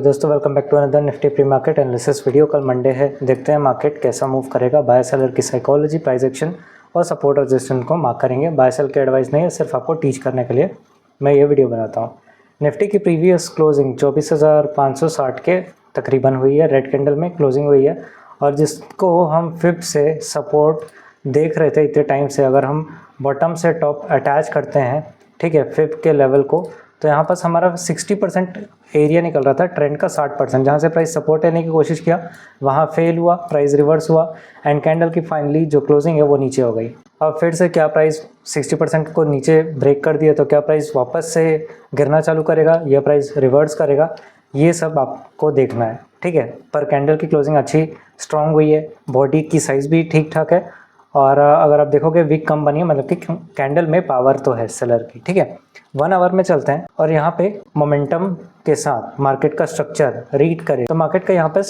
दोस्तों welcome back to another Nifty pre market analysis video. कल Monday है, देखते हैं मार्केट कैसा मूव करेगा। बाय सेलर की साइकोलॉजी, प्राइस एक्शन और सपोर्ट रेजिस्टेंस को मार्क करेंगे। बाय सेल की एडवाइस नहीं है, सिर्फ आपको टीच करने के लिए मैं ये वीडियो बनाता हूँ। निफ्टी की प्रीवियस क्लोजिंग 24,560 के तकरीबन हुई है, रेड कैंडल में क्लोजिंग हुई है, और जिसको हम फिब से सपोर्ट देख रहे थे इतने टाइम से। अगर हम बॉटम से टॉप अटैच करते हैं, ठीक है, फिब के लेवल को, तो यहाँ पास हमारा 60% एरिया निकल रहा था, ट्रेंड का 60%। जहाँ से प्राइस सपोर्ट लेने की कोशिश किया वहाँ फेल हुआ, प्राइस रिवर्स हुआ एंड कैंडल की फाइनली जो क्लोजिंग है वो नीचे हो गई। अब फिर से क्या प्राइस 60% को नीचे ब्रेक कर दिया, तो क्या प्राइस वापस से गिरना चालू करेगा या प्राइस रिवर्स करेगा, ये सब आपको देखना है, ठीक है। पर कैंडल की क्लोजिंग अच्छी स्ट्रॉन्ग हुई है, बॉडी की साइज़ भी ठीक ठाक है, और अगर आप देखोगे विक कम बनी है, मतलब कि कैंडल में पावर तो है सेलर की, ठीक है। 1 आवर में चलते हैं और यहाँ पे मोमेंटम के साथ मार्केट का स्ट्रक्चर रीड करें तो मार्केट का यहाँ पे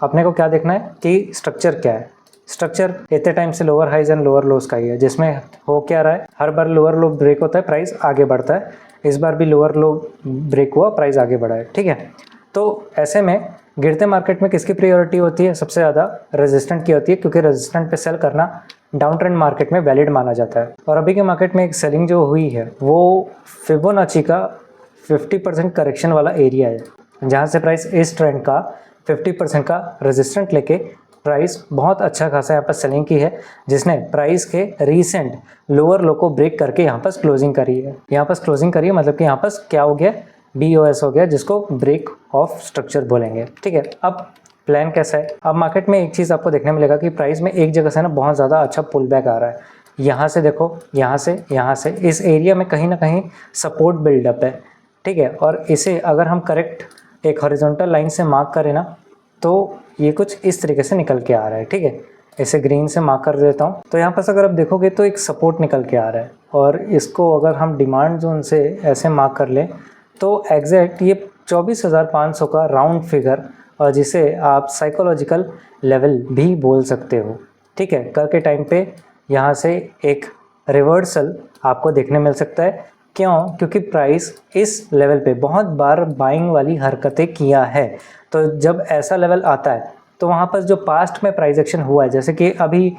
अपने को क्या देखना है कि स्ट्रक्चर क्या है। स्ट्रक्चर इतने टाइम से lower highs and lower lows का ही है, जिसमें हो क्या रहा है, हर बार लोअर लो ब्रेक होता है, प्राइस आगे बढ़ता है। इस बार भी लोअर लो ब्रेक हुआ, प्राइस आगे बढ़ा है, ठीक है। तो ऐसे में गिरते मार्केट में किसकी प्रायोरिटी होती है, सबसे ज़्यादा रेजिस्टेंट की होती है, क्योंकि रेजिस्टेंट पे सेल करना डाउन ट्रेंड मार्केट में वैलिड माना जाता है। और अभी के मार्केट में एक सेलिंग जो हुई है वो फिबोनाची का 50% करेक्शन वाला एरिया है, जहाँ से प्राइस इस ट्रेंड का 50% का रेजिस्टेंट लेके प्राइस बहुत अच्छा खासा यहाँ पर सेलिंग की है, जिसने प्राइस के रीसेंट लोअर लो को ब्रेक करके यहाँ पर क्लोजिंग करी है। यहाँ पर क्लोजिंग करी है मतलब कि यहाँ पर क्या हो गया, BOS हो गया, जिसको ब्रेक ऑफ स्ट्रक्चर बोलेंगे, ठीक है। अब प्लान कैसा है, अब मार्केट में एक चीज़ आपको देखने मिलेगा कि प्राइस में एक जगह से ना बहुत ज़्यादा अच्छा पुल बैक आ रहा है। यहाँ से देखो, यहाँ से इस एरिया में कहीं ना कहीं सपोर्ट बिल्डअप है, ठीक है। और इसे अगर हम करेक्ट एक हॉरिजॉन्टल लाइन से मार्क करें ना, तो ये कुछ इस तरीके से निकल के आ रहा है, ठीक है। इसे ग्रीन से मार्क कर देता हूँ, तो यहाँ पर अगर आप देखोगे तो एक सपोर्ट निकल के आ रहा है, और इसको अगर हम डिमांड जोन से ऐसे मार्क कर लें तो एग्जैक्ट ये 24,500 का राउंड फिगर, और जिसे आप साइकोलॉजिकल लेवल भी बोल सकते हो, ठीक है। कल के टाइम पे यहाँ से एक रिवर्सल आपको देखने मिल सकता है। क्यों? क्योंकि प्राइस इस लेवल पे बहुत बार बाइंग वाली हरकतें किया है। तो जब ऐसा लेवल आता है तो वहाँ पर जो पास्ट में प्राइस एक्शन हुआ है, जैसे कि अभी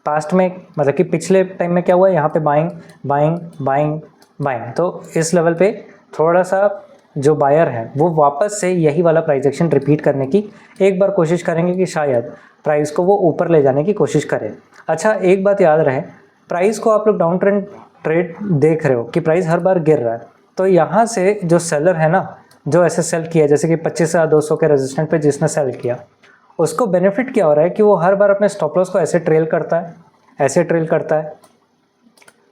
पास्ट में, मतलब कि पिछले टाइम में क्या हुआ है, यहाँ पे बाइंग बाइंग बाइंग बाइंग, तो इस लेवल पे थोड़ा सा जो बायर है वो वापस से यही वाला प्राइस एक्शन रिपीट करने की एक बार कोशिश करेंगे कि शायद प्राइस को वो ऊपर ले जाने की कोशिश करें। अच्छा, एक बात याद रहे, प्राइस को आप लोग डाउन ट्रेंड ट्रेड देख रहे हो कि प्राइस हर बार गिर रहा है, तो यहाँ से जो सेलर है ना, जो ऐसे सेल किया, जैसे कि 25,200 के रेजिस्टेंट पे जिसने सेल किया, उसको बेनिफिट क्या हो रहा है कि वो हर बार अपने स्टॉप लॉस को ऐसे ट्रेल करता है, ऐसे ट्रेल करता है,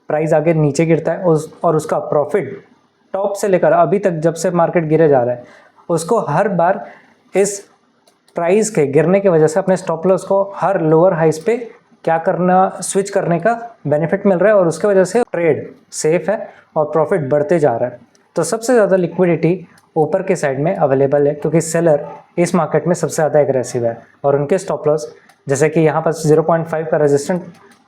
प्राइस आगे नीचे गिरता है, और उसका प्रॉफिट टॉप से लेकर अभी तक जब से मार्केट गिरे जा रहा है, उसको हर बार इस प्राइस के गिरने की वजह से अपने स्टॉप लॉस को हर लोअर हाइस पे क्या करना, स्विच करने का बेनिफिट मिल रहा है, और उसके वजह से ट्रेड सेफ है और प्रॉफिट बढ़ते जा रहा है। तो सबसे ज़्यादा लिक्विडिटी ऊपर के साइड में अवेलेबल है, क्योंकि सेलर इस मार्केट में सबसे ज़्यादा एग्रेसिव है, और उनके स्टॉप लॉस, जैसे कि यहाँ पर 0.5 का रेजिस्टेंट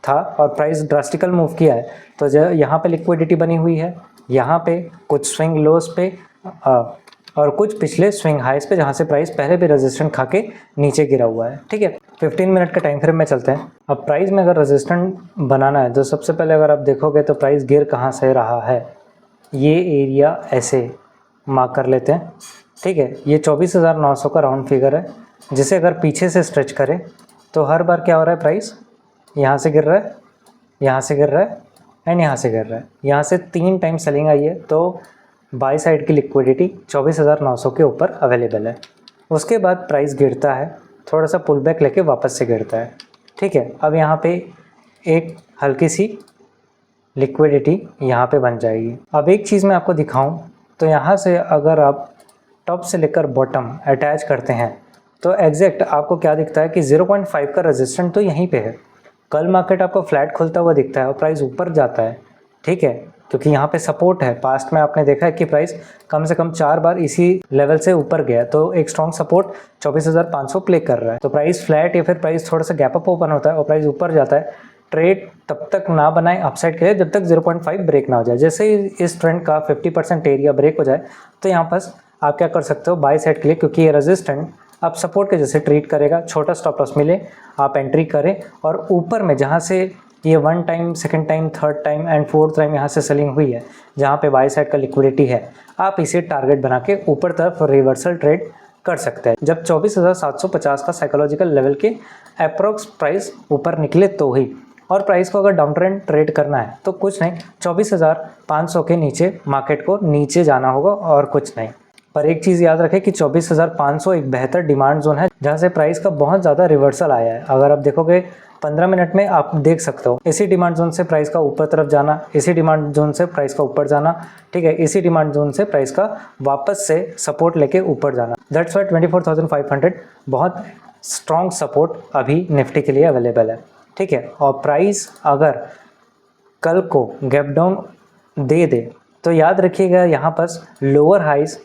था और प्राइस ड्रास्टिकल मूव किया है, तो जो यहाँ पे लिक्विडिटी बनी हुई है, यहाँ पे कुछ स्विंग लोस पे और कुछ पिछले स्विंग हाइस पे, जहाँ से प्राइस पहले भी रेजिस्टेंट खा के नीचे गिरा हुआ है, ठीक है। 15 मिनट का टाइम फ्रेम में चलते हैं। अब प्राइस में अगर रेजिस्टेंट बनाना है तो सबसे पहले अगर आप देखोगे तो प्राइस गिर कहाँ से रहा है, ये एरिया ऐसे मार्क कर लेते हैं, ठीक है। ये 24,900 का राउंड फिगर है, जिसे अगर पीछे से स्ट्रेच करें तो हर बार क्या हो रहा है, प्राइस यहाँ से गिर रहा है, यहाँ से गिर रहा है एंड यहाँ से गिर रहा है। यहाँ से 3 टाइम सेलिंग आई है, तो बाई साइड की लिक्विडिटी 24,900 के ऊपर अवेलेबल है। उसके बाद प्राइस गिरता है, थोड़ा सा पुल बैक लेके वापस से गिरता है, ठीक है। अब यहाँ पे एक हल्की सी लिक्विडिटी यहाँ पे बन जाएगी। अब एक चीज़ मैं आपको दिखाऊं, तो यहाँ से अगर आप टॉप से लेकर बॉटम अटैच करते हैं तो एग्जैक्ट आपको क्या दिखता है कि 0.5 का रेजिस्टेंट तो यहीं पे है। कल मार्केट आपको फ्लैट खुलता हुआ दिखता है और प्राइस ऊपर जाता है, ठीक है, क्योंकि यहाँ पे सपोर्ट है। पास्ट में आपने देखा है कि प्राइस कम से कम 4 बार इसी लेवल से ऊपर गया, तो एक स्ट्रॉन्ग सपोर्ट 24,500 प्ले कर रहा है। तो प्राइस फ्लैट या फिर प्राइस थोड़ा सा गैप अप ओपन होता है और प्राइस ऊपर जाता है। ट्रेड तब तक ना बनाए अपसाइड के लिए जब तक 0.5 ब्रेक ना हो जाए। जैसे ही इस ट्रेंड का 50% एरिया ब्रेक हो जाए तो यहाँ पास आप क्या कर सकते हो बाय साइड के लिए, क्योंकि ये रेजिस्टेंट अब सपोर्ट के जैसे ट्रीट करेगा, छोटा स्टॉप लॉस मिले आप एंट्री करें, और ऊपर में जहाँ से ये 1 time, 2nd time, 3rd time and 4th time यहाँ से सेलिंग हुई है, जहाँ पे बाय साइड का लिक्विडिटी है, आप इसे टारगेट बना के ऊपर तरफ रिवर्सल ट्रेड कर सकते हैं। जब 24,750 का साइकोलॉजिकल लेवल के अप्रोक्स प्राइस ऊपर निकले तो ही, और प्राइस को अगर डाउन ट्रेंड ट्रेड करना है तो कुछ नहीं, 24,500 के नीचे मार्केट को नीचे जाना होगा और कुछ नहीं। पर एक चीज़ याद रखें कि 24,500 एक बेहतर डिमांड जोन है, जहाँ से प्राइस का बहुत ज़्यादा रिवर्सल आया है। अगर आप देखोगे 15 मिनट में आप देख सकते हो इसी डिमांड जोन से प्राइस का ऊपर तरफ जाना, इसी डिमांड जोन से प्राइस का ऊपर जाना, ठीक है, इसी डिमांड जोन से प्राइस का वापस से सपोर्ट लेके ऊपर जाना। दैट्स वाई 24,500 बहुत स्ट्रॉन्ग सपोर्ट अभी निफ्टी के लिए अवेलेबल है, ठीक है। और प्राइस अगर कल को गैप डाउन दे दे तो याद रखिएगा यहाँ पर lower highs,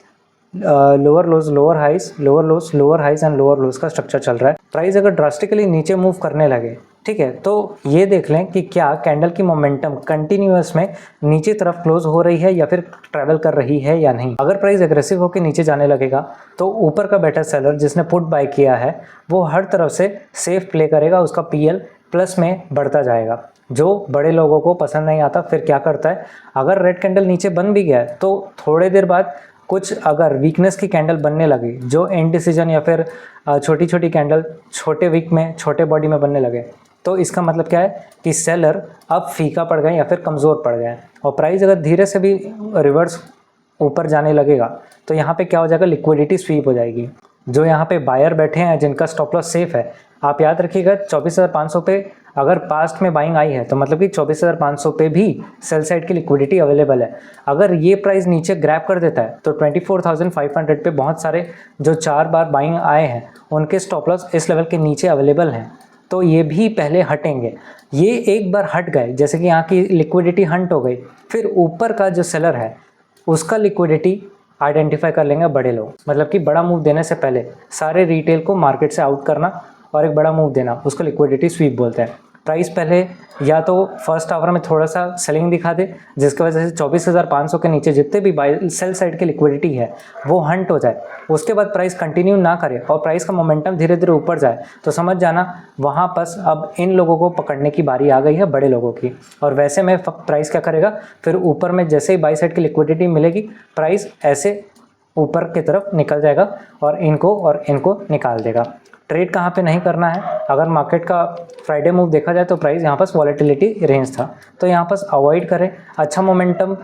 lower lows, lower highs, lower lows, lower highs and lower lows का स्ट्रक्चर चल रहा है। प्राइस अगर ड्रास्टिकली नीचे मूव करने लगे, ठीक है, तो ये देख लें कि क्या कैंडल की मोमेंटम कंटिन्यूअस में नीचे तरफ क्लोज हो रही है या फिर ट्रैवल कर रही है या नहीं। अगर प्राइस एग्रेसिव होकर नीचे जाने लगेगा तो ऊपर का बेटर सेलर जिसने पुट बाय किया है वो हर तरफ से सेफ प्ले करेगा, उसका पीएल प्लस में बढ़ता जाएगा। जो बड़े लोगों को पसंद नहीं आता फिर क्या करता है, अगर रेड कैंडल नीचे बन भी गया तो थोड़े देर बाद कुछ अगर वीकनेस की कैंडल बनने लगी, जो इंडिसीजन या फिर छोटी छोटी कैंडल छोटे वीक में, छोटे बॉडी में बनने लगे, तो इसका मतलब क्या है कि सेलर अब फीका पड़ गए या फिर कमज़ोर पड़ गए। और प्राइस अगर धीरे से भी रिवर्स ऊपर जाने लगेगा तो यहाँ पे क्या हो जाएगा, लिक्विडिटी स्वीप हो जाएगी। जो यहाँ पे बायर बैठे हैं जिनका स्टॉप लॉस सेफ है, आप याद रखिएगा 24,500 पे अगर पास्ट में बाइंग आई है तो मतलब कि 24,500 पे भी सेल साइड की लिक्विडिटी अवेलेबल है। अगर ये प्राइस नीचे ग्रैब कर देता है तो 24,500 पे बहुत सारे जो 4 बार बाइंग आए हैं उनके स्टॉप लॉस इस लेवल के नीचे अवेलेबल हैं, तो ये भी पहले हटेंगे। ये एक बार हट गए, जैसे कि यहाँ की लिक्विडिटी हंट हो गई, फिर ऊपर का जो सेलर है उसका लिक्विडिटी आइडेंटिफाई कर लेंगे बड़े लोग। मतलब कि बड़ा मूव देने से पहले सारे रिटेल को मार्केट से आउट करना और एक बड़ा मूव देना, उसको लिक्विडिटी स्वीप बोलते हैं। प्राइस पहले या तो फर्स्ट आवर में थोड़ा सा सेलिंग दिखा दे, जिसकी वजह से 24,500 के नीचे जितने भी बाय सेल साइड की लिक्विडिटी है वो हंट हो जाए। उसके बाद प्राइस कंटिन्यू ना करे और प्राइस का मोमेंटम धीरे धीरे ऊपर जाए तो समझ जाना वहाँ पर अब इन लोगों को पकड़ने की बारी आ गई है, बड़े लोगों की। और वैसे में प्राइस क्या करेगा, फिर ऊपर में जैसे ही बाय साइड की लिक्विडिटी मिलेगी प्राइस ऐसे ऊपर की तरफ निकल जाएगा और इनको निकाल देगा। ट्रेड कहाँ पे नहीं करना है, अगर मार्केट का फ्राइडे मूव देखा जाए तो प्राइस यहाँ पास वॉलेटिलिटी रेंज था, तो यहाँ पास अवॉइड करें। अच्छा मोमेंटम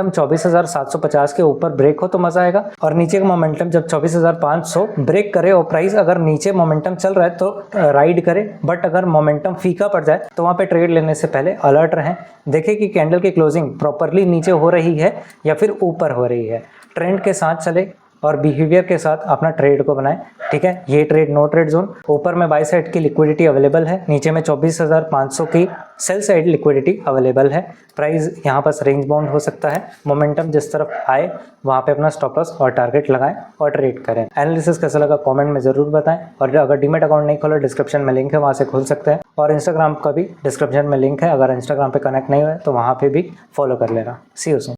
24,750 के ऊपर ब्रेक हो तो मज़ा आएगा, और नीचे का मोमेंटम जब 24,500 ब्रेक करे और प्राइस अगर नीचे मोमेंटम चल रहा है तो राइड करे। बट अगर मोमेंटम फीका पड़ जाए तो वहाँ पे ट्रेड लेने से पहले अलर्ट रहें, देखें कि कैंडल की क्लोजिंग प्रॉपरली नीचे हो रही है या फिर ऊपर हो रही है। ट्रेंड के साथ चले और बिहेवियर के साथ अपना ट्रेड को बनाएं, ठीक है। ये ट्रेड नो ट्रेड जोन, ऊपर में बाय साइड की लिक्विडिटी अवेलेबल है, नीचे में 24,500 की सेल साइड लिक्विडिटी अवेलेबल है। प्राइस यहाँ पर रेंज बाउंड हो सकता है, मोमेंटम जिस तरफ आए वहाँ पे अपना स्टॉप लॉस और टारगेट लगाएं और ट्रेड करें। एनालिसिस कैसा लगा कमेंट में ज़रूर बताएं, और अगर डीमैट अकाउंट नहीं खोला डिस्क्रिप्शन में लिंक है, वहाँ से खोल सकते हैं, और इंस्टाग्राम का भी डिस्क्रिप्शन में लिंक है, अगर इंस्टाग्राम पे कनेक्ट नहीं हुआ है तो वहाँ पे भी फॉलो कर लेना। सी यू सून।